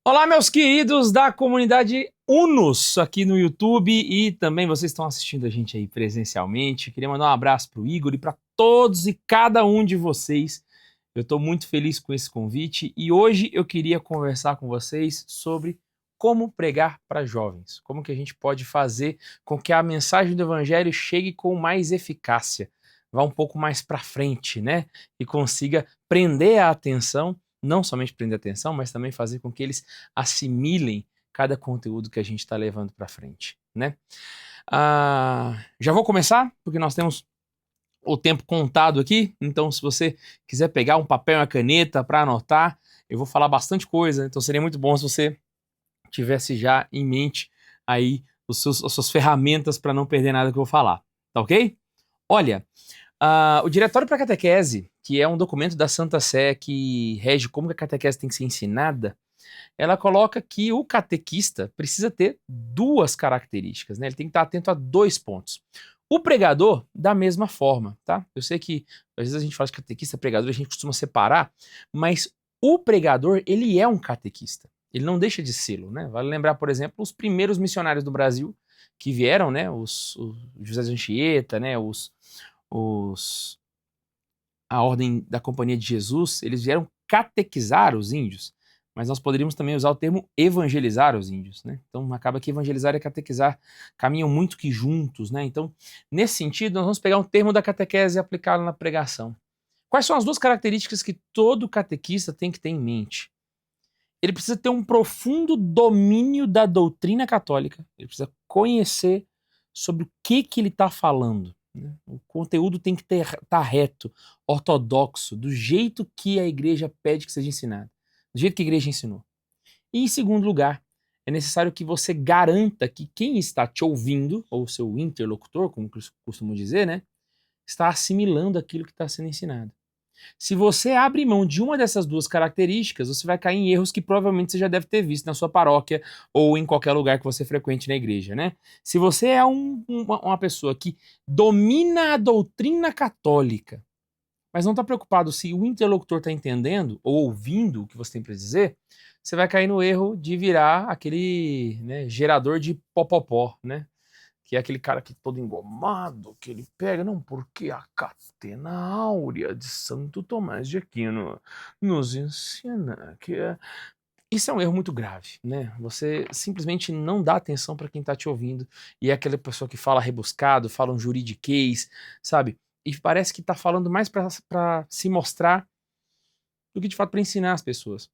Olá, meus queridos da comunidade Unos aqui no YouTube e também vocês estão assistindo a gente aí presencialmente. Queria mandar um abraço para o Igor e para todos e cada um de vocês. Eu estou muito feliz com esse convite e hoje eu queria conversar com vocês sobre como pregar para jovens, como que a gente pode fazer com que a mensagem do Evangelho chegue com mais eficácia, vá um pouco mais para frente, né? E consiga prender a atenção, não somente prender a atenção, mas também fazer com que eles assimilem cada conteúdo que a gente está levando para frente, né? Já vou começar, porque nós temos o tempo contado aqui, então se você quiser pegar um papel e uma caneta para anotar, eu vou falar bastante coisa, então seria muito bom se você tivesse já em mente aí as suas ferramentas para não perder nada que eu vou falar, tá ok? Olha, o Diretório para a Catequese, que é um documento da Santa Sé que rege como que a catequese tem que ser ensinada, ela coloca que o catequista precisa ter duas características, né? Ele tem que estar atento a dois pontos. O pregador, da mesma forma, tá? Eu sei que às vezes a gente fala de catequista, pregador, a gente costuma separar, mas o pregador, ele é um catequista. Ele não deixa de sê-lo, né? Vale lembrar, por exemplo, os primeiros missionários do Brasil que vieram, né? O José de Anchieta, né? A Ordem da Companhia de Jesus, eles vieram catequizar os índios, mas nós poderíamos também usar o termo evangelizar os índios, né? Então acaba que evangelizar e catequizar caminham muito que juntos, né? Então, nesse sentido, nós vamos pegar um termo da catequese e aplicá-lo na pregação. Quais são as duas características que todo catequista tem que ter em mente? Ele precisa ter um profundo domínio da doutrina católica, ele precisa conhecer sobre o que ele está falando, né? O conteúdo tem que estar reto, ortodoxo, do jeito que a igreja pede que seja ensinado, do jeito que a igreja ensinou. E em segundo lugar, é necessário que você garanta que quem está te ouvindo, ou seu interlocutor, como costumo dizer, né, está assimilando aquilo que está sendo ensinado. Se você abre mão de uma dessas duas características, você vai cair em erros que provavelmente você já deve ter visto na sua paróquia ou em qualquer lugar que você frequente na igreja, né? Se você é uma pessoa que domina a doutrina católica, mas não está preocupado se o interlocutor está entendendo ou ouvindo o que você tem para dizer, você vai cair no erro de virar aquele, né, gerador de popopó, né? Que é aquele cara que todo engomado, que ele pega, não, porque a catena áurea de Santo Tomás de Aquino nos ensina que isso é um erro muito grave, né? Você simplesmente não dá atenção para quem está te ouvindo e é aquela pessoa que fala rebuscado, fala um juridiquês, sabe? E parece que está falando mais para se mostrar do que de fato para ensinar as pessoas.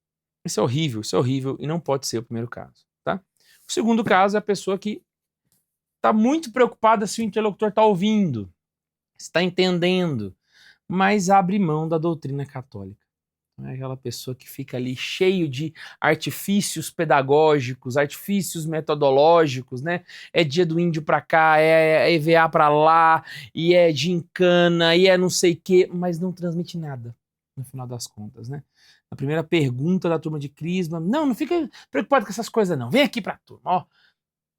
Isso é horrível e não pode ser o primeiro caso, tá? O segundo caso é a pessoa que está muito preocupada se o interlocutor está ouvindo, está entendendo, mas abre mão da doutrina católica. É aquela pessoa que fica ali cheio de artifícios pedagógicos, artifícios metodológicos, né? É dia do índio para cá, é EVA para lá, e é gincana, e é não sei o quê, mas não transmite nada, no final das contas, né? A primeira pergunta da turma de Crisma, não fica preocupado com essas coisas não, vem aqui para a turma, ó.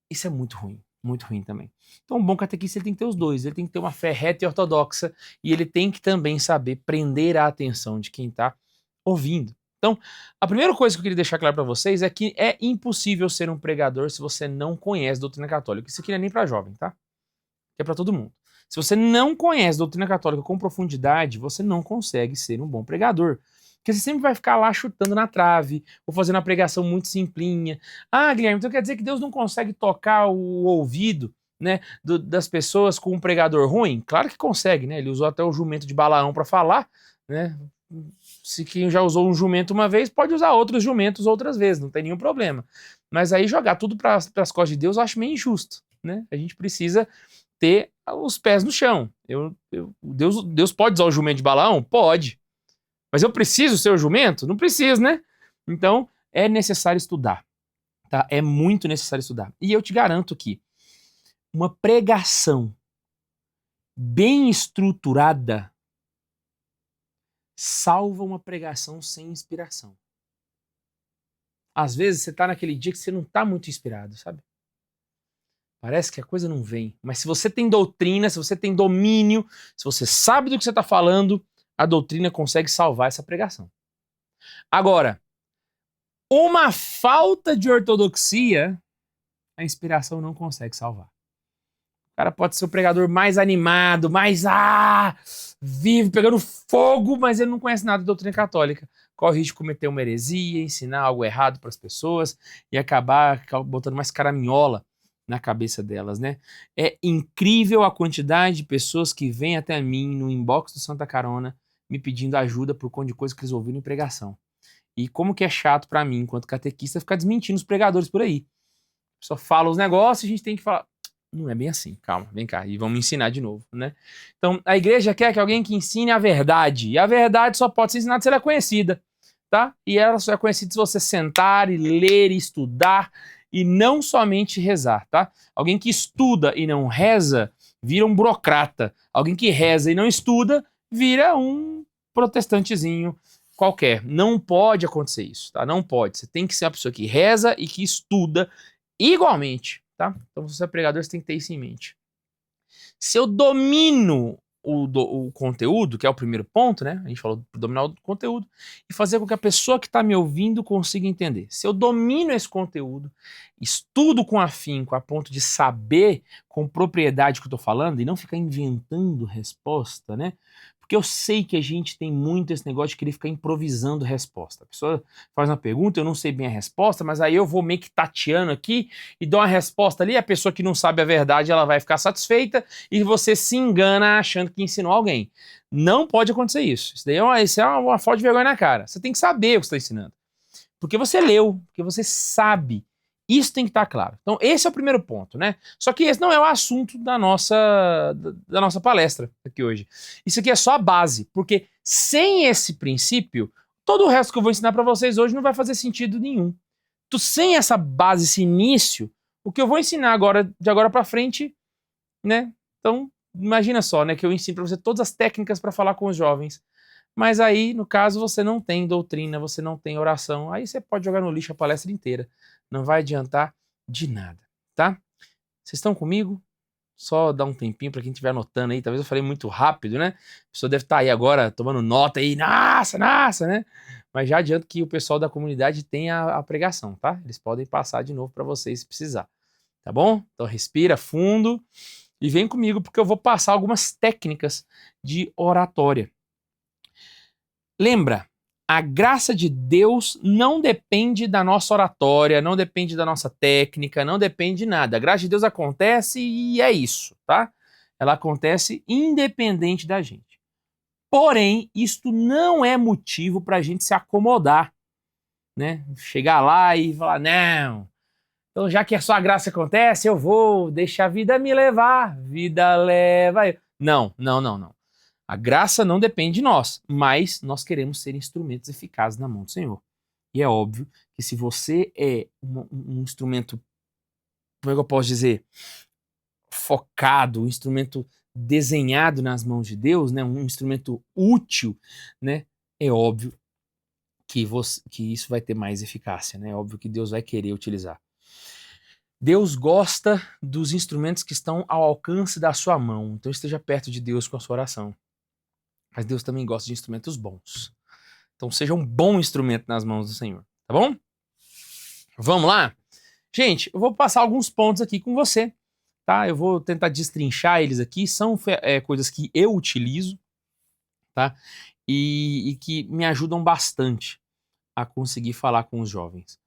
Isso é muito ruim também. Então, um bom catequista ele tem que ter os dois. Ele tem que ter uma fé reta e ortodoxa e ele tem que também saber prender a atenção de quem está ouvindo. Então, a primeira coisa que eu queria deixar claro para vocês é que é impossível ser um pregador se você não conhece a doutrina católica. Isso aqui não é nem para jovem, tá? É para todo mundo. Se você não conhece a doutrina católica com profundidade, você não consegue ser um bom pregador. Porque você sempre vai ficar lá chutando na trave, ou fazendo uma pregação muito simplinha. Ah, Guilherme, então quer dizer que Deus não consegue tocar o ouvido, né, das pessoas com um pregador ruim? Claro que consegue, né? Ele usou até o jumento de Balaão para falar, né? Se quem já usou um jumento uma vez, pode usar outros jumentos outras vezes, não tem nenhum problema. Mas aí jogar tudo para as costas de Deus eu acho meio injusto, né? A gente precisa ter os pés no chão. Deus pode usar o jumento de Balaão? Pode. Mas eu preciso ser o jumento? Não preciso, né? Então, é necessário estudar, tá? É muito necessário estudar. E eu te garanto que uma pregação bem estruturada salva uma pregação sem inspiração. Às vezes você tá naquele dia que você não tá muito inspirado, sabe? Parece que a coisa não vem. Mas se você tem doutrina, se você tem domínio, se você sabe do que você está falando, a doutrina consegue salvar essa pregação. Agora, uma falta de ortodoxia, a inspiração não consegue salvar. O cara pode ser o pregador mais animado, mais vivo, pegando fogo, mas ele não conhece nada da doutrina católica. Corre o risco de cometer uma heresia, ensinar algo errado para as pessoas e acabar botando mais caraminhola na cabeça delas, né? É incrível a quantidade de pessoas que vêm até mim no inbox do Santa Carona me pedindo ajuda por conta de coisa que eles ouviram em pregação. E como que é chato para mim, enquanto catequista, ficar desmentindo os pregadores por aí. Só fala os negócios e a gente tem que falar, não é bem assim, calma, vem cá, e vamos ensinar de novo, né? Então, a igreja quer que alguém que ensine a verdade, e a verdade só pode ser ensinada se ela é conhecida, tá? E ela só é conhecida se você sentar e ler e estudar, e não somente rezar, tá? Alguém que estuda e não reza, vira um burocrata. Alguém que reza e não estuda, vira um protestantezinho qualquer. Não pode acontecer isso, tá? Não pode. Você tem que ser uma pessoa que reza e que estuda igualmente, tá? Então, se você é pregador, você tem que ter isso em mente. Se eu domino o conteúdo, que é o primeiro ponto, né? A gente falou de dominar o conteúdo, e fazer com que a pessoa que está me ouvindo consiga entender. Se eu domino esse conteúdo, estudo com afinco a ponto de saber com propriedade o que eu estou falando e não ficar inventando resposta, né? Porque eu sei que a gente tem muito esse negócio de querer ficar improvisando resposta. A pessoa faz uma pergunta, eu não sei bem a resposta, mas aí eu vou meio que tateando aqui e dou uma resposta ali, a pessoa que não sabe a verdade, ela vai ficar satisfeita e você se engana achando que ensinou alguém. Não pode acontecer isso. Isso daí é uma falta de vergonha na cara. Você tem que saber o que você está ensinando. Porque você leu, porque você sabe. Isso tem que estar claro. Então, esse é o primeiro ponto, né? Só que esse não é o assunto da nossa palestra aqui hoje. Isso aqui é só a base, porque sem esse princípio, todo o resto que eu vou ensinar para vocês hoje não vai fazer sentido nenhum. Então, sem essa base, esse início, o que eu vou ensinar agora, de agora para frente, né? Então, imagina só, né? Que eu ensino para você todas as técnicas para falar com os jovens. Mas aí, no caso, você não tem doutrina, você não tem oração, aí você pode jogar no lixo a palestra inteira. Não vai adiantar de nada, tá? Vocês estão comigo? Só dá um tempinho para quem estiver anotando aí. Talvez eu falei muito rápido, né? A pessoa deve estar aí agora tomando nota aí, nossa, né? Mas já adianto que o pessoal da comunidade tem a pregação, tá? Eles podem passar de novo para vocês se precisar, tá bom? Então respira fundo e vem comigo porque eu vou passar algumas técnicas de oratória. Lembra, a graça de Deus não depende da nossa oratória, não depende da nossa técnica, não depende de nada. A graça de Deus acontece e é isso, tá? Ela acontece independente da gente. Porém, isto não é motivo para a gente se acomodar, né? Chegar lá e falar, não, então já que a sua graça acontece, eu vou deixar a vida me levar, vida leva eu. Não. A graça não depende de nós, mas nós queremos ser instrumentos eficazes na mão do Senhor. E é óbvio que se você é um instrumento, como é que eu posso dizer, focado, um instrumento desenhado nas mãos de Deus, né, um instrumento útil, né, é óbvio que isso vai ter mais eficácia, né? É óbvio que Deus vai querer utilizar. Deus gosta dos instrumentos que estão ao alcance da sua mão, então esteja perto de Deus com a sua oração. Mas Deus também gosta de instrumentos bons. Então seja um bom instrumento nas mãos do Senhor, tá bom? Vamos lá? Gente, eu vou passar alguns pontos aqui com você, tá? Eu vou tentar destrinchar eles aqui, são coisas que eu utilizo, tá? E que me ajudam bastante a conseguir falar com os jovens.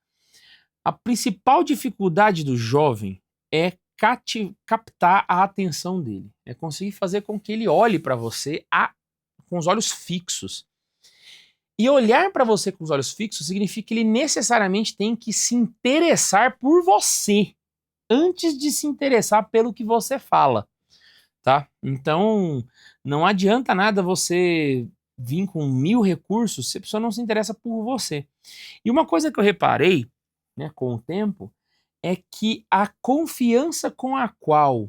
A principal dificuldade do jovem é captar a atenção dele, é conseguir fazer com que ele olhe para você com os olhos fixos. E olhar para você com os olhos fixos significa que ele necessariamente tem que se interessar por você antes de se interessar pelo que você fala, tá? Então, não adianta nada você vir com 1000 recursos se a pessoa não se interessa por você. E uma coisa que eu reparei, né, com o tempo, é que a confiança com a qual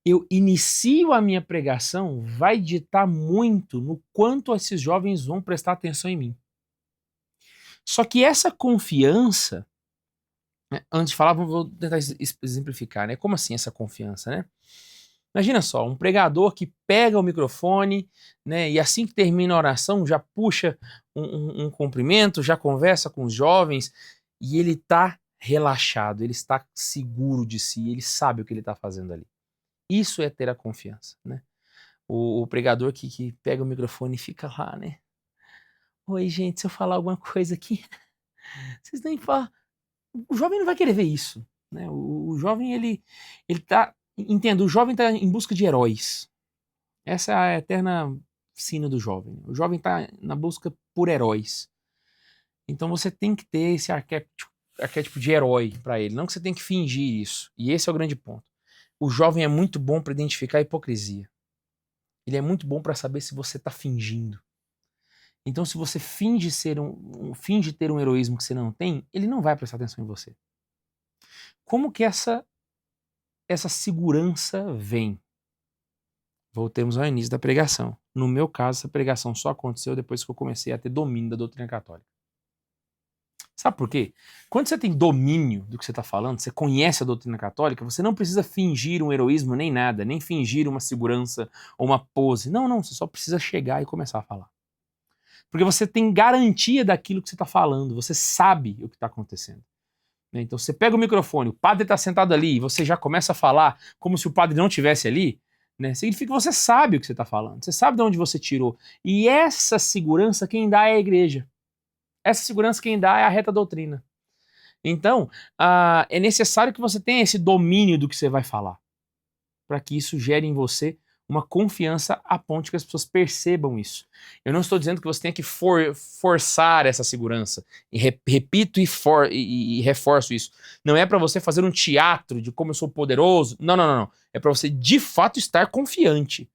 eu inicio a minha pregação vai ditar muito no quanto esses jovens vão prestar atenção em mim. Só que essa confiança, né, antes de falar, vou tentar exemplificar, né? Como assim essa confiança, né? Imagina só, um pregador que pega o microfone, né, e assim que termina a oração já puxa um cumprimento, já conversa com os jovens, e ele está relaxado, ele está seguro de si, ele sabe o que ele está fazendo ali. Isso é ter a confiança, né? O pregador que pega o microfone e fica lá, né? Oi, gente, se eu falar alguma coisa aqui, vocês nem falam. O jovem não vai querer ver isso, né? O jovem, ele tá... Entenda, o jovem está em busca de heróis. Essa é a eterna sina do jovem. O jovem está na busca por heróis. Então você tem que ter esse arquétipo de herói para ele. Não que você tem que fingir isso. E esse é o grande ponto. O jovem é muito bom para identificar a hipocrisia. Ele é muito bom para saber se você está fingindo. Então, se você finge finge ter um heroísmo que você não tem, ele não vai prestar atenção em você. Como que essa segurança vem? Voltemos ao início da pregação. No meu caso, essa pregação só aconteceu depois que eu comecei a ter domínio da doutrina católica. Sabe por quê? Quando você tem domínio do que você está falando, você conhece a doutrina católica, você não precisa fingir um heroísmo nem nada, nem fingir uma segurança ou uma pose. Não, você só precisa chegar e começar a falar. Porque você tem garantia daquilo que você está falando, você sabe o que está acontecendo. Então você pega o microfone, o padre está sentado ali e você já começa a falar como se o padre não estivesse ali, né? Significa que você sabe o que você está falando, você sabe de onde você tirou. E essa segurança quem dá é a igreja. Essa segurança quem dá é a reta doutrina. Então, é necessário que você tenha esse domínio do que você vai falar, para que isso gere em você uma confiança a ponto que as pessoas percebam isso. Eu não estou dizendo que você tenha que forçar essa segurança. E repito e reforço isso. Não é para você fazer um teatro de como eu sou poderoso. Não. É para você de fato estar confiante.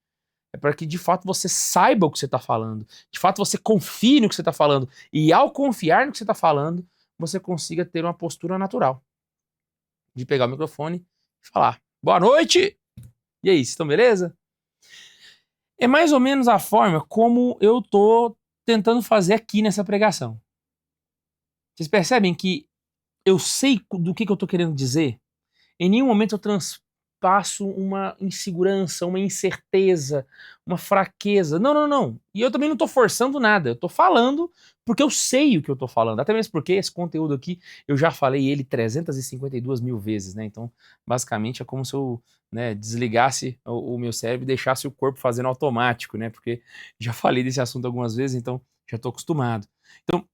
É para que de fato você saiba o que você está falando. De fato você confie no que você está falando. E ao confiar no que você está falando, você consiga ter uma postura natural. De pegar o microfone e falar: boa noite! E aí, vocês estão beleza? É mais ou menos a forma como eu tô tentando fazer aqui nessa pregação. Vocês percebem que eu sei do que eu tô querendo dizer? Em nenhum momento eu transpasso uma insegurança, uma incerteza, uma fraqueza. Não. E eu também não tô forçando nada. Eu tô falando porque eu sei o que eu tô falando. Até mesmo porque esse conteúdo aqui, eu já falei ele 352 mil vezes, né? Então, basicamente, é como se eu desligasse o meu cérebro e deixasse o corpo fazendo automático, né? Porque já falei desse assunto algumas vezes, então já tô acostumado. Então,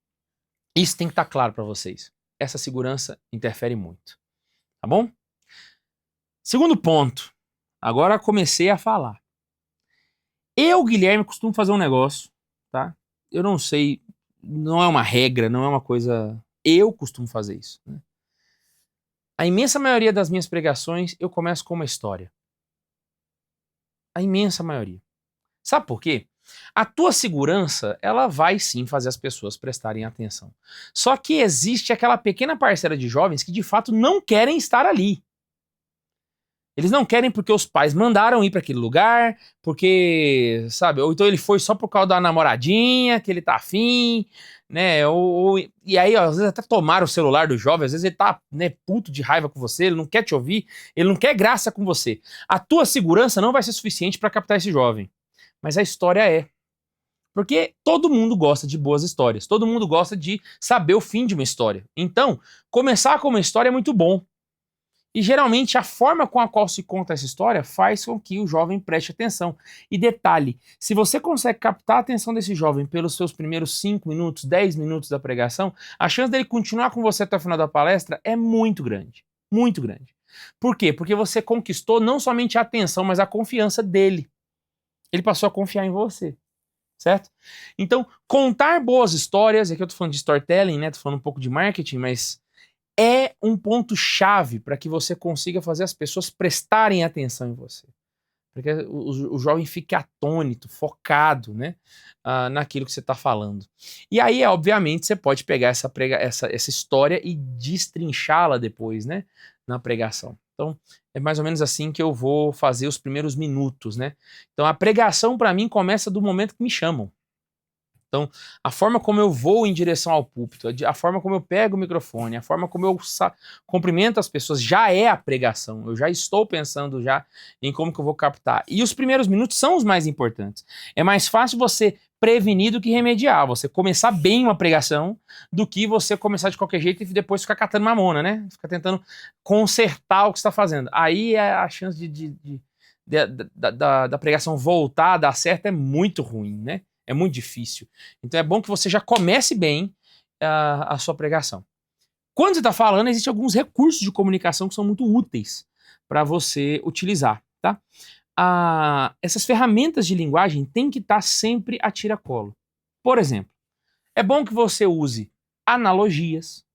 isso tem que estar claro para vocês. Essa segurança interfere muito. Tá bom? Segundo ponto. Agora comecei a falar. Eu, Guilherme, costumo fazer um negócio, tá? Eu não sei, não é uma regra, não é uma coisa... Eu costumo fazer isso, né? A imensa maioria das minhas pregações, eu começo com uma história. A imensa maioria. Sabe por quê? A tua segurança, ela vai sim fazer as pessoas prestarem atenção. Só que existe aquela pequena parcela de jovens que de fato não querem estar ali. Eles não querem porque os pais mandaram ir para aquele lugar, porque, sabe, ou então ele foi só por causa da namoradinha, que ele tá afim, né, e aí, ó, às vezes até tomaram o celular do jovem, às vezes ele tá, né, puto de raiva com você, ele não quer te ouvir, ele não quer graça com você. A tua segurança não vai ser suficiente para captar esse jovem, mas a história é. Porque todo mundo gosta de boas histórias, todo mundo gosta de saber o fim de uma história. Então, começar com uma história é muito bom. E geralmente a forma com a qual se conta essa história faz com que o jovem preste atenção. E detalhe, se você consegue captar a atenção desse jovem pelos seus primeiros 5 minutos, 10 minutos da pregação, a chance dele continuar com você até o final da palestra é muito grande. Muito grande. Por quê? Porque você conquistou não somente a atenção, mas a confiança dele. Ele passou a confiar em você. Certo? Então, contar boas histórias, aqui eu tô falando de storytelling, né? Tô falando um pouco de marketing, mas é um ponto-chave para que você consiga fazer as pessoas prestarem atenção em você. Para que o jovem fique atônito, focado, né, naquilo que você está falando. E aí, obviamente, você pode pegar essa história e destrinchá-la depois, né, na pregação. Então, é mais ou menos assim que eu vou fazer os primeiros minutos, né? Então, a pregação, para mim, começa do momento que me chamam. Então, a forma como eu vou em direção ao púlpito, a forma como eu pego o microfone, a forma como eu cumprimento as pessoas, já é a pregação. Eu já estou pensando já em como que eu vou captar. E os primeiros minutos são os mais importantes. É mais fácil você prevenir do que remediar. Você começar bem uma pregação do que você começar de qualquer jeito e depois ficar catando mamona, né? Ficar tentando consertar o que você está fazendo. Aí a chance da pregação voltar a dar certo é muito ruim, né? É muito difícil. Então é bom que você já comece bem a sua pregação. Quando você está falando, existem alguns recursos de comunicação que são muito úteis para você utilizar, tá? Essas ferramentas de linguagem têm que estar sempre a tiracolo. Por exemplo, é bom que você use analogias.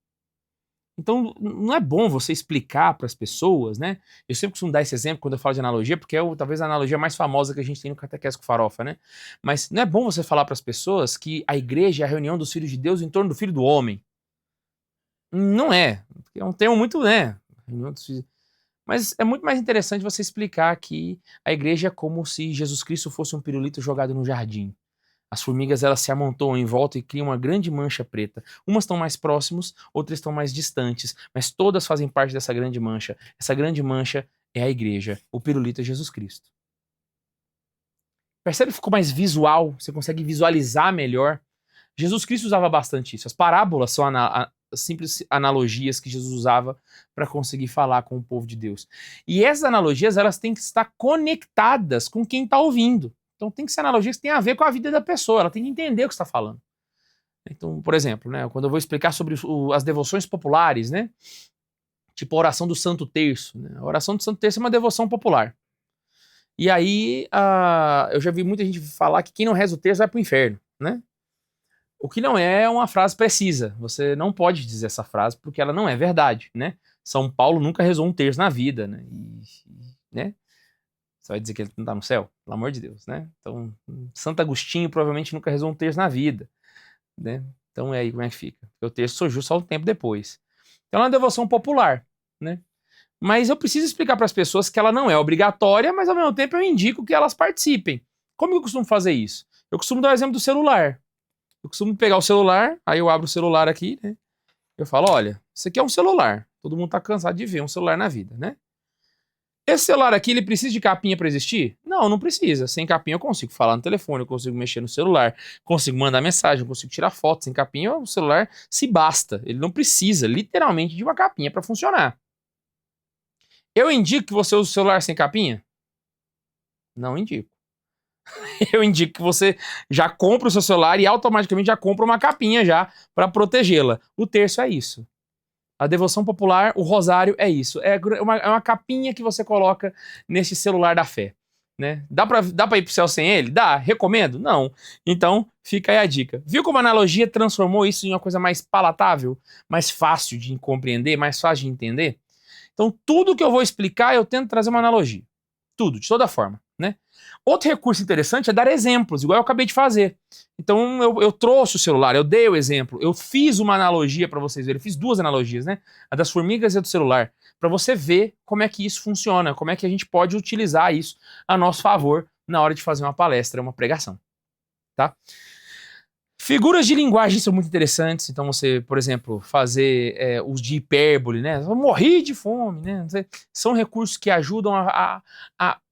Então, não é bom você explicar para as pessoas, né? Eu sempre costumo dar esse exemplo quando eu falo de analogia, porque é talvez a analogia mais famosa que a gente tem no Catequese com Farofa, né? Mas não é bom você falar para as pessoas que a igreja é a reunião dos filhos de Deus em torno do Filho do Homem. Não é. É um termo muito, né? Mas é muito mais interessante você explicar que a igreja é como se Jesus Cristo fosse um pirulito jogado no jardim. As formigas, elas se amontoam em volta e criam uma grande mancha preta. Umas estão mais próximas, outras estão mais distantes, mas todas fazem parte dessa grande mancha. Essa grande mancha é a igreja. O pirulito é Jesus Cristo. Percebe que ficou mais visual? Você consegue visualizar melhor? Jesus Cristo usava bastante isso. As parábolas são simples analogias que Jesus usava para conseguir falar com o povo de Deus. E essas analogias, elas têm que estar conectadas com quem está ouvindo. Então tem que ser analogias que têm a ver com a vida da pessoa, ela tem que entender o que está falando. Então, por exemplo, né, quando eu vou explicar sobre as devoções populares, né, tipo a oração do Santo Terço, né, a oração do Santo Terço é uma devoção popular. E aí, eu já vi muita gente falar que quem não reza o terço vai para o inferno, né? O que não é uma frase precisa. Você não pode dizer essa frase porque ela não é verdade, né? São Paulo nunca rezou um terço na vida, né? Né? Você vai dizer que ele não tá no céu? Pelo amor de Deus, né? Então, Santo Agostinho provavelmente nunca rezou um terço na vida, né? Então, aí como é que fica? Porque o terço surgiu só um tempo depois. Então, é uma devoção popular, né? Mas eu preciso explicar para as pessoas que ela não é obrigatória, mas ao mesmo tempo eu indico que elas participem. Como eu costumo fazer isso? Eu costumo dar o exemplo do celular. Eu costumo pegar o celular, aí eu abro o celular aqui, né? Eu falo, olha, isso aqui é um celular. Todo mundo tá cansado de ver um celular na vida, né? Esse celular aqui, ele precisa de capinha para existir? Não, não precisa. Sem capinha eu consigo falar no telefone, eu consigo mexer no celular, consigo mandar mensagem, eu consigo tirar foto. Sem capinha, o celular se basta. Ele não precisa, literalmente, de uma capinha para funcionar. Eu indico que você use o celular sem capinha? Não indico. Eu indico que você já compre o seu celular e automaticamente já compra uma capinha já para protegê-la. O terço é isso. A devoção popular, o rosário é isso. É uma capinha que você coloca nesse celular da fé. Né? Dá pra ir pro céu sem ele? Dá. Recomendo? Não. Então, fica aí a dica. Viu como a analogia transformou isso em uma coisa mais palatável? Mais fácil de compreender? Mais fácil de entender? Então, tudo que eu vou explicar, eu tento trazer uma analogia. Tudo, de toda forma, né? Outro recurso interessante é dar exemplos, igual eu acabei de fazer. Então, eu trouxe o celular, eu dei o exemplo, eu fiz uma analogia para vocês verem, eu fiz duas analogias, né? A das formigas e a do celular, para você ver como é que isso funciona, como é que a gente pode utilizar isso a nosso favor na hora de fazer uma palestra, uma pregação, tá? Figuras de linguagem são muito interessantes, então você, por exemplo, fazer uso de hipérbole, né? Eu morri de fome, né? São recursos que ajudam a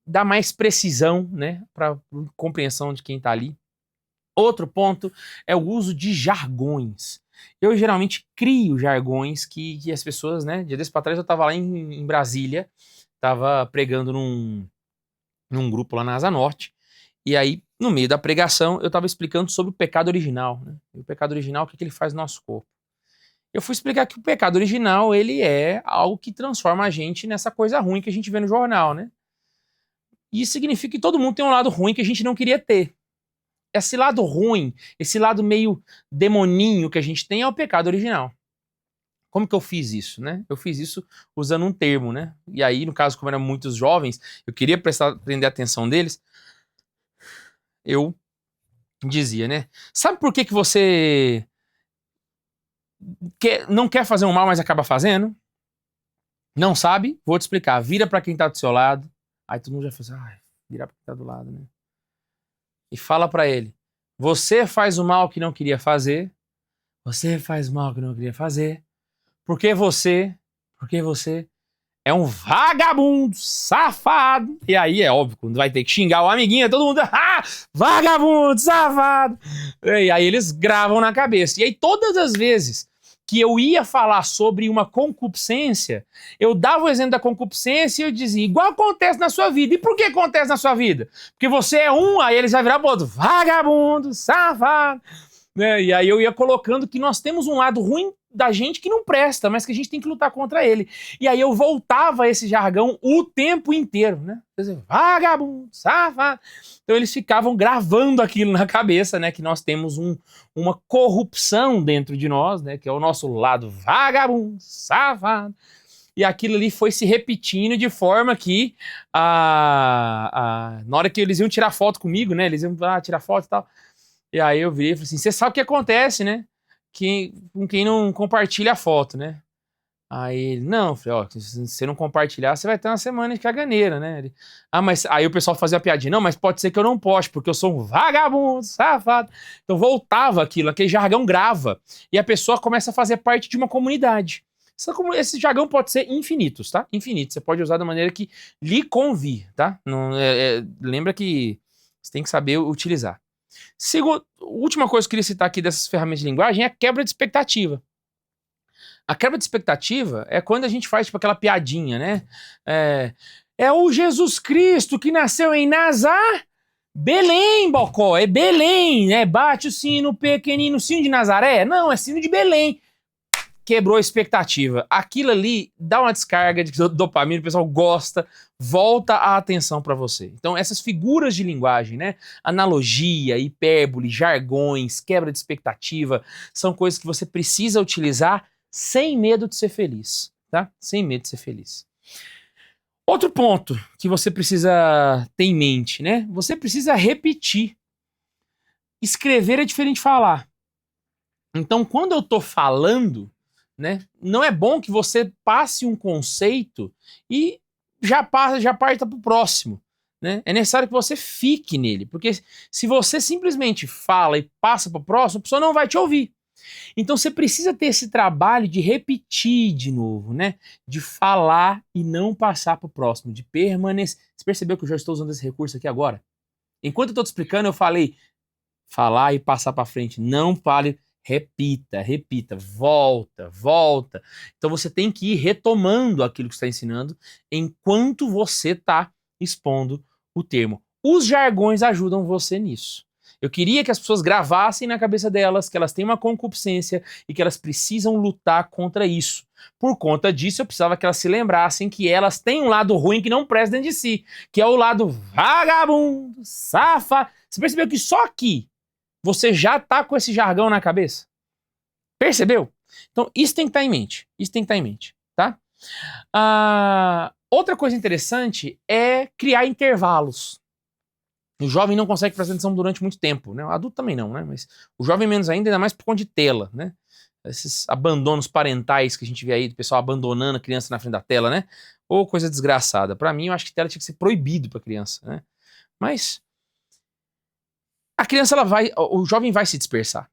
dar mais precisão, né? Para compreensão de quem está ali. Outro ponto é o uso de jargões. Eu geralmente crio jargões que as pessoas, né? Dia desse para trás eu estava lá em Brasília, estava pregando num grupo lá na Asa Norte, e aí, no meio da pregação, eu estava explicando sobre o pecado original, né? E o pecado original, o que ele faz no nosso corpo? Eu fui explicar que o pecado original, ele é algo que transforma a gente nessa coisa ruim que a gente vê no jornal, né? E isso significa que todo mundo tem um lado ruim que a gente não queria ter. Esse lado ruim, esse lado meio demoninho que a gente tem é o pecado original. Como que eu fiz isso, né? Eu fiz isso usando um termo, né? E aí, no caso, como eram muitos jovens, eu queria prender a atenção deles, eu dizia, né? Sabe por que você não quer fazer um mal, mas acaba fazendo? Não sabe? Vou te explicar. Vira pra quem tá do seu lado. Aí todo mundo já fala assim, virar pra quem tá do lado, né? E fala pra ele, você faz o mal que não queria fazer, você faz o mal que não queria fazer, porque você é um vagabundo, safado. E aí é óbvio, quando vai ter que xingar o amiguinho, todo mundo, vagabundo, safado. E aí eles gravam na cabeça. E aí todas as vezes que eu ia falar sobre uma concupiscência, eu dava o exemplo da concupiscência e eu dizia, igual acontece na sua vida. E por que acontece na sua vida? Porque você é um, aí eles vão virar pro outro, vagabundo, safado. Né? E aí eu ia colocando que nós temos um lado ruim da gente que não presta, mas que a gente tem que lutar contra ele. E aí eu voltava a esse jargão o tempo inteiro, né? Vagabundo, safado. Então eles ficavam gravando aquilo na cabeça, né? Que nós temos uma corrupção dentro de nós, né? Que é o nosso lado vagabundo, safado. E aquilo ali foi se repetindo de forma que na hora que eles iam tirar foto comigo, né? Eles iam tirar foto e tal. E aí eu virei e falei assim, você sabe o que acontece, né? Com quem não compartilha a foto, né? Aí ele, não, eu falei, ó, se você não compartilhar, você vai ter uma semana de caganeira, né? Ele, mas aí o pessoal fazia a piadinha, não, mas pode ser que eu não poste, porque eu sou um vagabundo, safado. Então voltava aquele jargão grava, e a pessoa começa a fazer parte de uma comunidade. Esse jargão pode ser infinitos, tá? Infinito, você pode usar da maneira que lhe convir, tá? Não, lembra que você tem que saber utilizar. Última coisa que eu queria citar aqui dessas ferramentas de linguagem é a quebra de expectativa. A quebra de expectativa é quando a gente faz tipo aquela piadinha, né? É o Jesus Cristo que nasceu em Nazaré, Belém, Bocó, é Belém, né? Bate o sino pequenino, sino de Nazaré? Não, é sino de Belém. Quebrou a expectativa. Aquilo ali dá uma descarga de dopamina, o pessoal gosta, volta a atenção para você. Então, essas figuras de linguagem, né? Analogia, hipérbole, jargões, quebra de expectativa, são coisas que você precisa utilizar sem medo de ser feliz, tá? Sem medo de ser feliz. Outro ponto que você precisa ter em mente, né? Você precisa repetir. Escrever é diferente de falar. Então, quando eu tô falando, né, não é bom que você passe um conceito e já parta para o próximo. Né? É necessário que você fique nele, porque se você simplesmente fala e passa para o próximo, a pessoa não vai te ouvir. Então você precisa ter esse trabalho de repetir de novo, né? De falar e não passar para o próximo, de permanecer. Você percebeu que eu já estou usando esse recurso aqui agora? Enquanto eu estou te explicando, eu falei falar e passar para frente. Não fale. Repita, volta. Então você tem que ir retomando aquilo que você está ensinando enquanto você está expondo o termo. Os jargões ajudam você nisso. Eu queria que as pessoas gravassem na cabeça delas que elas têm uma concupiscência e que elas precisam lutar contra isso. Por conta disso, eu precisava que elas se lembrassem que elas têm um lado ruim que não presta dentro de si, que é o lado vagabundo, safado. Você percebeu que só aqui você já tá com esse jargão na cabeça? Percebeu? Então, isso tem que estar em mente. Tá? Outra coisa interessante é criar intervalos. O jovem não consegue prestar atenção durante muito tempo, né? O adulto também não, né? Mas o jovem menos ainda mais por conta de tela, né? Esses abandonos parentais que a gente vê aí, do pessoal abandonando a criança na frente da tela, né? Ou coisa desgraçada. Pra mim, eu acho que tela tinha que ser proibido pra criança, né? Mas a criança, o jovem vai se dispersar.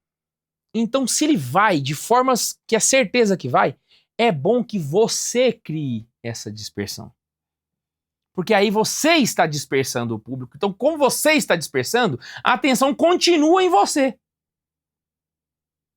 Então, se ele vai de formas que é certeza que vai, é bom que você crie essa dispersão. Porque aí você está dispersando o público. Então, como você está dispersando, a atenção continua em você.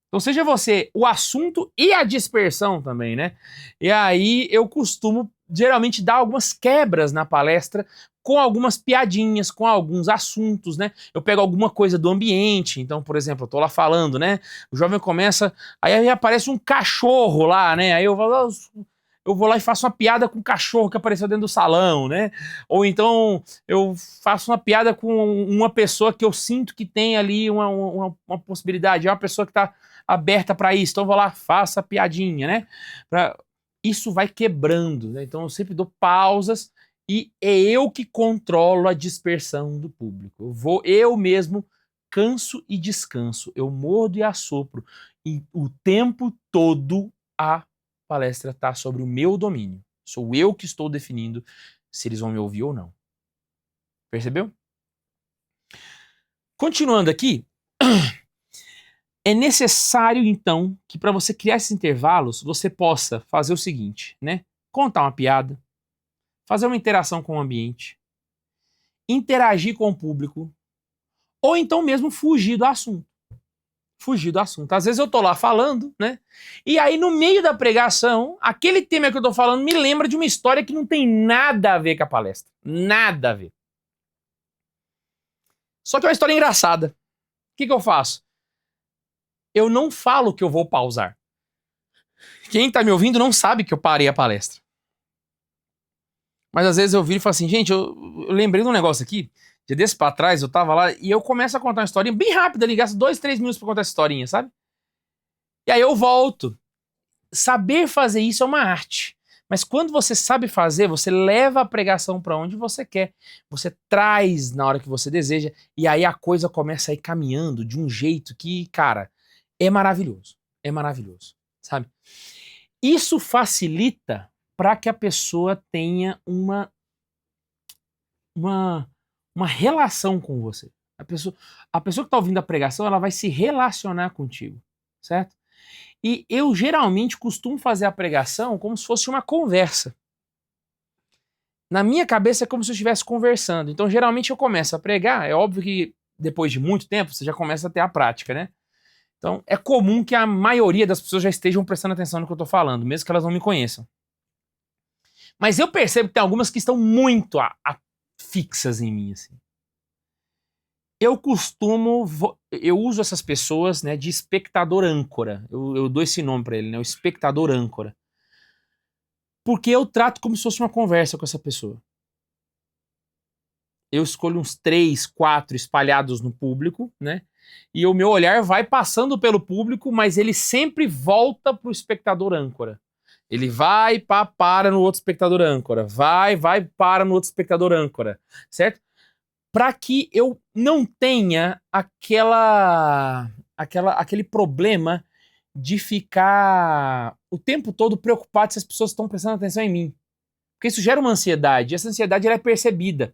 Então, seja você o assunto e a dispersão também, né? E aí eu costumo geralmente dar algumas quebras na palestra com algumas piadinhas, com alguns assuntos, né? Eu pego alguma coisa do ambiente, então, por exemplo, eu tô lá falando, né? O jovem começa, aí aparece um cachorro lá, né? Aí eu vou lá e faço uma piada com o cachorro que apareceu dentro do salão, né? Ou então eu faço uma piada com uma pessoa que eu sinto que tem ali uma possibilidade, é uma pessoa que tá aberta para isso, então eu vou lá, faço a piadinha, né? Isso vai quebrando, né? Então eu sempre dou pausas e é eu que controlo a dispersão do público. Eu mesmo canso e descanso, eu mordo e assopro, e o tempo todo a palestra está sobre o meu domínio. Sou eu que estou definindo se eles vão me ouvir ou não. Percebeu? Continuando aqui, é necessário, então, que para você criar esses intervalos, você possa fazer o seguinte, né? Contar uma piada, fazer uma interação com o ambiente, interagir com o público, ou então mesmo fugir do assunto. Fugir do assunto. Às vezes eu tô lá falando, né? E aí no meio da pregação, aquele tema que eu tô falando me lembra de uma história que não tem nada a ver com a palestra. Nada a ver. Só que é uma história engraçada. O que eu faço? Eu não falo que eu vou pausar. Quem tá me ouvindo não sabe que eu parei a palestra. Mas às vezes eu viro e falo assim, gente, eu lembrei de um negócio aqui. Dia desse pra trás, eu tava lá e eu começo a contar uma historinha bem rápida ali, gasto 2, 3 minutos pra contar essa historinha, sabe? E aí eu volto. Saber fazer isso é uma arte. Mas quando você sabe fazer, você leva a pregação pra onde você quer. Você traz na hora que você deseja. E aí a coisa começa a ir caminhando de um jeito que, cara, é maravilhoso. É maravilhoso, sabe? Isso facilita para que a pessoa tenha uma relação com você. A pessoa que está ouvindo a pregação, ela vai se relacionar contigo, certo? E eu geralmente costumo fazer a pregação como se fosse uma conversa. Na minha cabeça é como se eu estivesse conversando. Então, geralmente eu começo a pregar, é óbvio que depois de muito tempo você já começa a ter a prática, né? Então, é comum que a maioria das pessoas já estejam prestando atenção no que eu estou falando, mesmo que elas não me conheçam. Mas eu percebo que tem algumas que estão muito fixas em mim, assim. Eu uso essas pessoas, né, de espectador âncora. Eu dou esse nome para ele, né, o espectador âncora. Porque eu trato como se fosse uma conversa com essa pessoa. Eu escolho uns 3, 4 espalhados no público, né, e o meu olhar vai passando pelo público, mas ele sempre volta pro espectador âncora. Ele vai, para no outro espectador âncora. Vai, para no outro espectador âncora. Certo? Para que eu não tenha aquele problema de ficar o tempo todo preocupado se as pessoas estão prestando atenção em mim. Porque isso gera uma ansiedade. E essa ansiedade ela é percebida.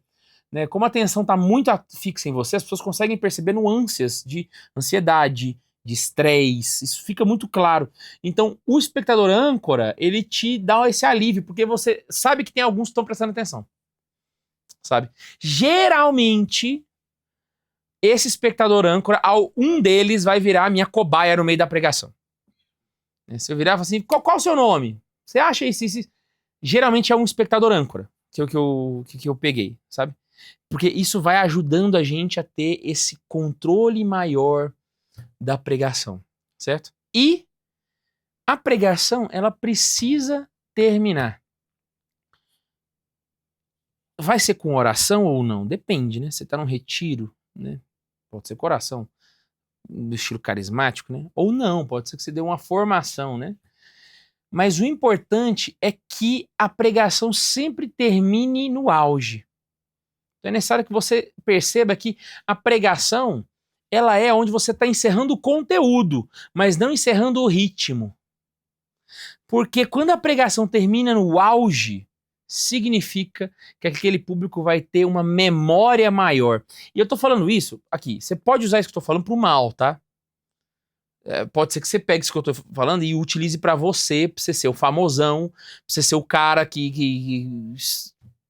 Né? Como a atenção está muito fixa em você, as pessoas conseguem perceber nuances de ansiedade, de estresse, isso fica muito claro. Então, o espectador âncora, ele te dá esse alívio, porque você sabe que tem alguns que estão prestando atenção. Sabe? Geralmente, esse espectador âncora, um deles vai virar a minha cobaia no meio da pregação. Se eu virar e falar assim, qual o seu nome? Você acha isso? Geralmente é um espectador âncora que eu peguei, sabe? Porque isso vai ajudando a gente a ter esse controle maior da pregação, certo? E a pregação, ela precisa terminar. Vai ser com oração ou não? Depende, né? Você tá num retiro, né? Pode ser com oração, do estilo carismático, né? Ou não, pode ser que você dê uma formação, né? Mas o importante é que a pregação sempre termine no auge. Então é necessário que você perceba que a pregação, ela é onde você está encerrando o conteúdo, mas não encerrando o ritmo. Porque quando a pregação termina no auge, significa que aquele público vai ter uma memória maior. E eu tô falando isso aqui, você pode usar isso que eu tô falando pro mal, tá? Pode ser que você pegue isso que eu tô falando e utilize pra você ser o famosão, pra você ser o cara que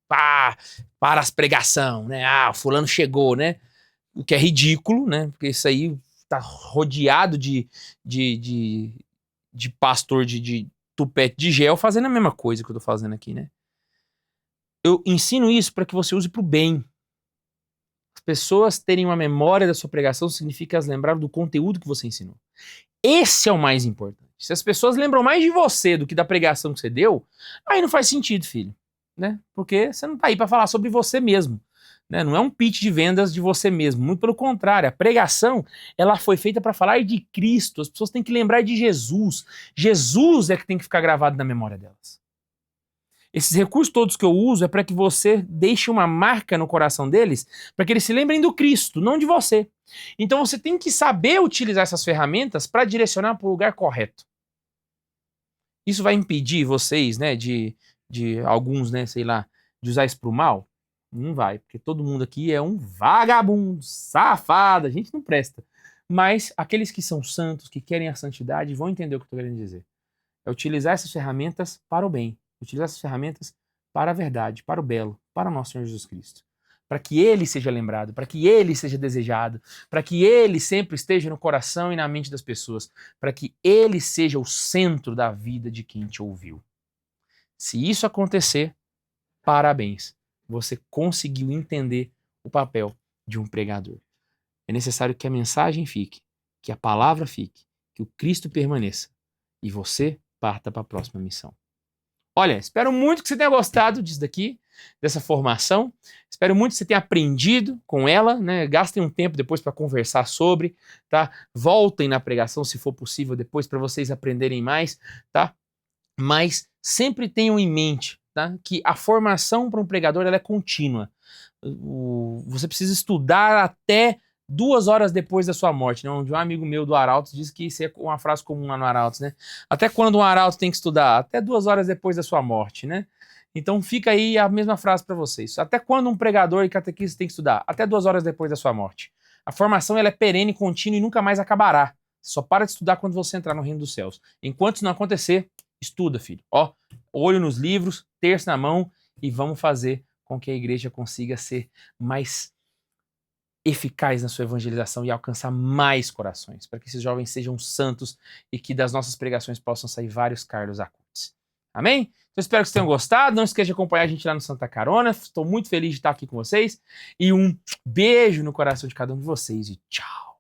para as pregação, né? Ah, o fulano chegou, né? O que é ridículo, né? Porque isso aí tá rodeado de pastor de tupete de gel fazendo a mesma coisa que eu tô fazendo aqui, né? Eu ensino isso para que você use pro bem. As pessoas terem uma memória da sua pregação significa elas lembraram do conteúdo que você ensinou. Esse é o mais importante. Se as pessoas lembram mais de você do que da pregação que você deu, aí não faz sentido, filho, né? Porque você não tá aí para falar sobre você mesmo, né? Não é um pitch de vendas de você mesmo, muito pelo contrário. A pregação, ela foi feita para falar de Cristo. As pessoas têm que lembrar de Jesus. Jesus é que tem que ficar gravado na memória delas. Esses recursos todos que eu uso é para que você deixe uma marca no coração deles, para que eles se lembrem do Cristo, não de você. Então você tem que saber utilizar essas ferramentas para direcionar para o lugar correto. Isso vai impedir vocês, né, de alguns, né, sei lá, de usar isso para o mal? Não vai, porque todo mundo aqui é um vagabundo, safado, a gente não presta. Mas aqueles que são santos, que querem a santidade, vão entender o que eu estou querendo dizer. É utilizar essas ferramentas para o bem. Utilizar essas ferramentas para a verdade, para o belo, para o nosso Senhor Jesus Cristo. Para que Ele seja lembrado, para que Ele seja desejado, para que Ele sempre esteja no coração e na mente das pessoas, para que Ele seja o centro da vida de quem te ouviu. Se isso acontecer, parabéns, você conseguiu entender o papel de um pregador. É necessário que a mensagem fique, que a palavra fique, que o Cristo permaneça e você parta para a próxima missão. Olha, espero muito que você tenha gostado disso daqui, dessa formação. Espero muito que você tenha aprendido com ela, né? Gastem um tempo depois para conversar sobre, tá? Voltem na pregação, se for possível, depois para vocês aprenderem mais, tá? Mas sempre tenham em mente, tá? Que a formação para um pregador ela é contínua. Você precisa estudar até 2 horas depois da sua morte, né? Um amigo meu do Arautos disse que isso é uma frase comum lá no Arautos, né? Até quando um Arauto tem que estudar? Até 2 horas depois da sua morte, né? Então fica aí a mesma frase para vocês. Até quando um pregador e catequista tem que estudar? Até 2 horas depois da sua morte. A formação ela é perene, contínua e nunca mais acabará. Só para de estudar quando você entrar no reino dos céus. Enquanto isso não acontecer, estuda, filho. Ó, olho nos livros, terço na mão e vamos fazer com que a igreja consiga ser mais eficaz na sua evangelização e alcançar mais corações, para que esses jovens sejam santos e que das nossas pregações possam sair vários Carlos Acutis. Amém? Então espero que vocês tenham gostado, não esqueça de acompanhar a gente lá no Santa Carona, estou muito feliz de estar aqui com vocês e um beijo no coração de cada um de vocês e tchau!